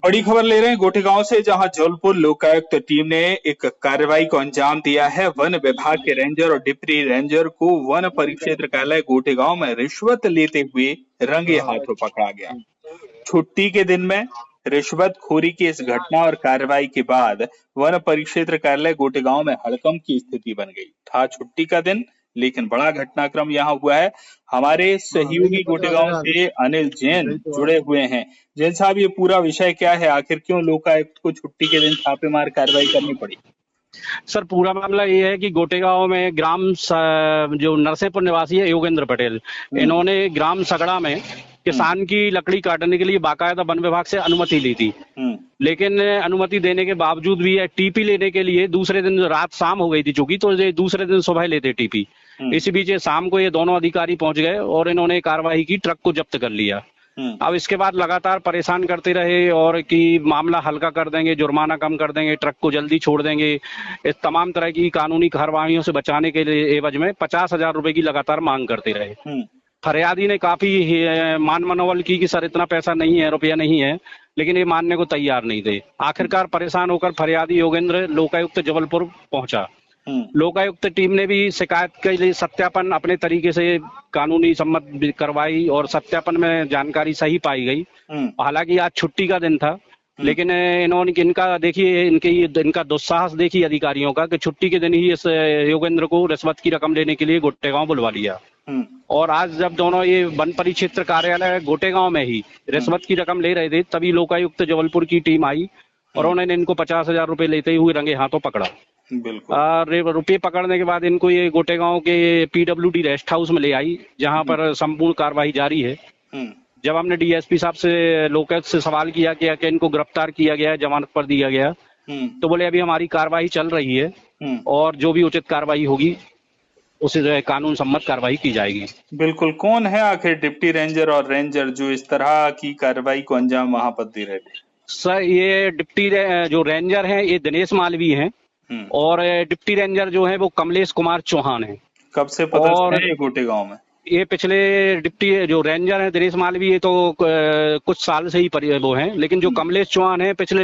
बड़ी खबर ले रहे हैं गोटेगांव से, जहां जबलपुर लोकायुक्त टीम ने एक कार्रवाई को अंजाम दिया है। वन विभाग के रेंजर और डिप्टी रेंजर को वन परिक्षेत्र कार्यालय गोटेगांव में रिश्वत लेते हुए रंगे हाथों पकड़ा गया। छुट्टी के दिन में रिश्वतखोरी की इस घटना और कार्रवाई के बाद वन परिक्षेत्र कार्यालय गोटेगांव में हड़कंप की स्थिति बन गई। था छुट्टी का दिन, लेकिन बड़ा घटनाक्रम यहाँ हुआ है। हमारे सहयोगी गोटेगांव से अनिल जैन जुड़े हुए हैं। जैन साहब, ये पूरा विषय क्या है? आखिर क्यों लोकायुक्त को छुट्टी के दिन छापेमार कार्रवाई करनी पड़ी? सर, पूरा मामला ये है कि गोटेगांव में जो नरसिंहपुर निवासी है योगेंद्र पटेल, इन्होंने ग्राम सगड़ा में किसान की लकड़ी काटने के लिए बाकायदा वन विभाग से अनुमति ली थी। लेकिन अनुमति देने के बावजूद भी टीपी लेने के लिए दूसरे दिन रात शाम हो गई थी चूंकि, तो ये दूसरे दिन सुबह लेते टीपी। इसी बीच शाम को ये दोनों अधिकारी पहुंच गए और इन्होंने कार्रवाई की, ट्रक को जब्त कर लिया। अब इसके बाद लगातार परेशान करते रहे और कि मामला हल्का कर देंगे, जुर्माना कम कर देंगे, ट्रक को जल्दी छोड़ देंगे। इस तमाम तरह की कानूनी कार्रवाइयों से बचाने के लिए एवज में 50,000 रुपए की लगातार मांग करते रहे। फरियादी ने काफी मान मनोबल की कि सर इतना पैसा नहीं है, रुपया नहीं है, लेकिन ये मानने को तैयार नहीं थे। आखिरकार परेशान होकर फरियादी योगेंद्र लोकायुक्त जबलपुर पहुंचा। लोकायुक्त टीम ने भी शिकायत के लिए सत्यापन अपने तरीके से कानूनी सम्मत करवाई और सत्यापन में जानकारी सही पाई गई। हालांकि आज छुट्टी का दिन था, लेकिन इन्होंने इनका दुस्साहस देखिए अधिकारियों का कि छुट्टी के दिन ही इस योगेंद्र को रिश्वत की रकम लेने के लिए गोटेगांव बुलवा लिया। और आज जब दोनों ये वन परिक्षेत्र कार्यालय गोटेगांव में ही रिश्वत की रकम ले रहे थे, तभी लोकायुक्त जबलपुर की टीम आई और उन्होंने इनको 50,000 रुपए लेते हुए रंगे हाथों पकड़ा। बिल्कुल। रुपये पकड़ने के बाद इनको ये गोटेगांव के PWD रेस्ट हाउस में ले आई, जहां पर संपूर्ण कार्रवाई जारी है। जब हमने DSP साहब से लोकायुक्त से सवाल किया कि इनको गिरफ्तार किया गया है, जमानत पर दिया गया, तो बोले अभी हमारी कार्रवाई चल रही है और जो भी उचित कार्रवाई होगी उसे कानून सम्मत कार्रवाई की जाएगी। बिल्कुल। कौन है आखिर डिप्टी रेंजर और रेंजर जो इस तरह की कार्रवाई को अंजाम वहां पर दे रहे थे? सर, ये जो रेंजर हैं ये दिनेश मालवी हैं और डिप्टी रेंजर जो है वो कमलेश कुमार चौहान है। कब से पदस्थ है ये गोटेगांव में? ये पिछले डिप्टी जो रेंजर है दिनेश मालवी, ये तो कुछ साल से ही वो हैं, लेकिन जो कमलेश चौहान है पिछले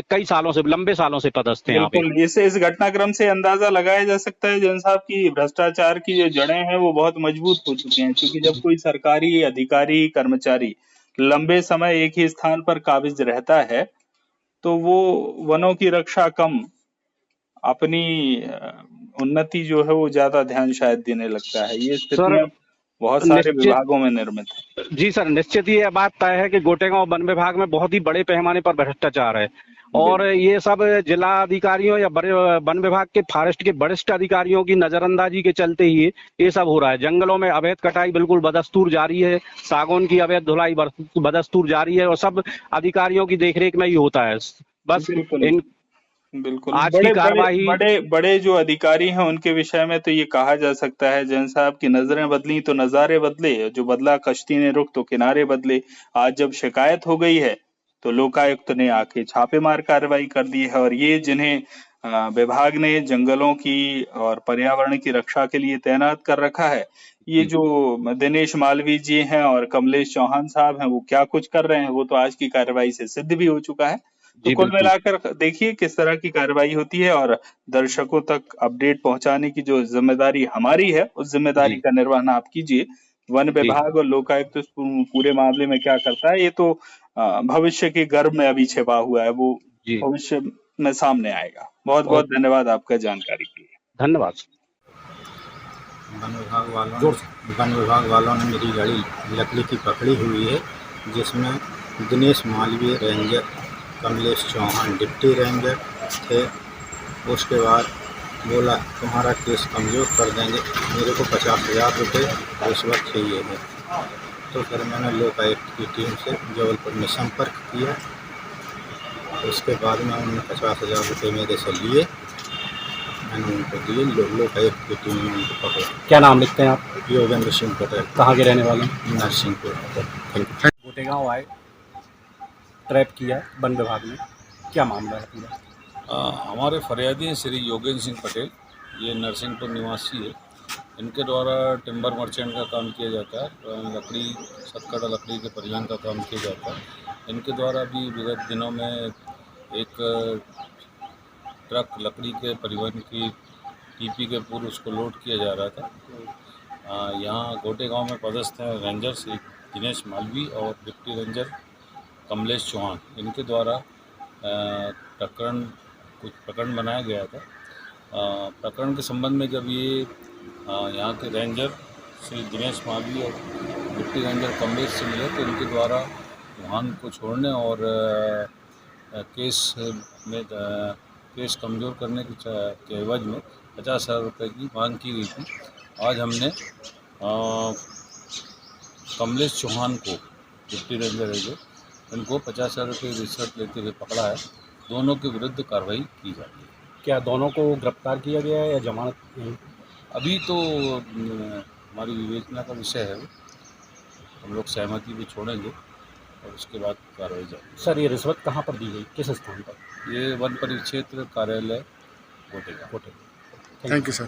कई सालों से, लंबे सालों से पदस्थ हैं। बिल्कुल। इस घटनाक्रम से अंदाजा लगाया जा सकता है जैन साहब की भ्रष्टाचार की जो जड़ें हैं वो बहुत मजबूत हो चुकी हैं, क्योंकि जब कोई सरकारी अधिकारी कर्मचारी लंबे समय एक ही स्थान पर काबिज रहता है तो वो वनों की रक्षा कम, अपनी उन्नति जो है वो ज्यादा ध्यान शायद देने लगता है। ये स्थितियां बहुत सारे विभागों में निर्मित है। जी सर, निश्चित ये बात तय है कि गोटेगांव वन विभाग में बहुत ही बड़े पैमाने पर भ्रष्टाचार है और ये सब जिला अधिकारियों या बड़े वन विभाग के फॉरेस्ट के वरिष्ठ अधिकारियों की नजरअंदाजी के चलते ही ये सब हो रहा है। जंगलों में अवैध कटाई बिल्कुल बदस्तूर जारी है, सागौन की अवैध धुलाई बदस्तूर जारी है और सब अधिकारियों की देखरेख में ही होता है। बस बिल्कुल। आज की कार्रवाई बड़े जो अधिकारी हैं उनके विषय में तो ये कहा जा सकता है जैन साहब की नजरें बदली तो नजारे बदले, जो बदला कश्ती ने रुख तो किनारे बदले। आज जब शिकायत हो गई है तो लोकायुक्त ने आके छापेमार कार्रवाई कर दी है और ये जिन्हें विभाग ने जंगलों की और पर्यावरण की रक्षा के लिए तैनात कर रखा है, ये जो दिनेश मालवी जी हैं और कमलेश चौहान साहब हैं, वो क्या कुछ कर रहे हैं वो तो आज की कार्रवाई से सिद्ध भी हो चुका है। तो कुल मिलाकर देखिए किस तरह की कार्रवाई होती है और दर्शकों तक अपडेट पहुंचाने की जो जिम्मेदारी हमारी है उस जिम्मेदारी का निर्वहन आप कीजिए। वन विभाग और लोकायुक्त पूरे मामले में क्या करता है ये तो भविष्य के गर्भ में अभी छिपा हुआ है, वो भविष्य में सामने आएगा। बहुत बहुत धन्यवाद आपका जानकारी के लिए। धन्यवाद। वन विभाग वालों ने मेरी गाड़ी लकड़ी की पकड़ी हुई है, जिसमें Dinesh Malviya ranger, Kamlesh Chauhan deputy ranger थे। उसके बाद बोला तुम्हारा केस कमजोर कर देंगे, मेरे को 50,000 रुपये रिश्वत चाहिए है। तो फिर मैंने लोकायुक्त की टीम से जबलपुर में संपर्क किया। उसके बाद में उन्होंने 50,000 रुपये मेरे से लिए, मैंने उनको दिए। लोकायुक्त की टीम ने उनको पकड़ा। क्या नाम लिखते हैं आप? योगेंद्र सिंह पटेल। कहाँ के रहने वाले हैं? नरसिंहपुर। गोटेगांव आए, ट्रैप किया वन विभाग ने, क्या मामला है पूरा? हमारे फरियादी हैं श्री योगेंद्र सिंह पटेल, ये नरसिंहपुर निवासी है। इनके द्वारा टिम्बर मर्चेंट का काम किया जाता है, लकड़ी सतकड़ा लकड़ी के परिवहन का काम किया जाता है। इनके द्वारा भी विगत दिनों में एक ट्रक लकड़ी के परिवहन की टीपी के पूर्व उसको लोड किया जा रहा था। यहाँ गोटे गांव में पदस्थ हैं रेंजर श्री दिनेश मालवी और डिप्टी रेंजर कमलेश चौहान। इनके द्वारा कुछ प्रकरण बनाया गया था। प्रकरण के संबंध में जब ये यहाँ के रेंजर श्री दिनेश मालवी और डिप्टी रेंजर कमलेश से मिले तो इनके द्वारा वाहन को छोड़ने और केस कमज़ोर करने के एवज में 50,000 रुपये की मांग की गई थी। आज हमने कमलेश चौहान को डिप्टी रेंजर है जो इनको 50,000 रुपये रिश्वत लेते हुए पकड़ा है। दोनों के विरुद्ध कार्रवाई की जा रही है। क्या दोनों को गिरफ्तार किया गया है या जमानत? अभी तो हमारी विवेचना का विषय है, हम लोग सहमति भी छोड़ेंगे और उसके बाद कार्रवाई जाएगी। सर, ये रिश्वत कहाँ पर दी गई, किस स्थान पर? ये वन परिक्षेत्र कार्यालय गोटेगा। Thank you sir.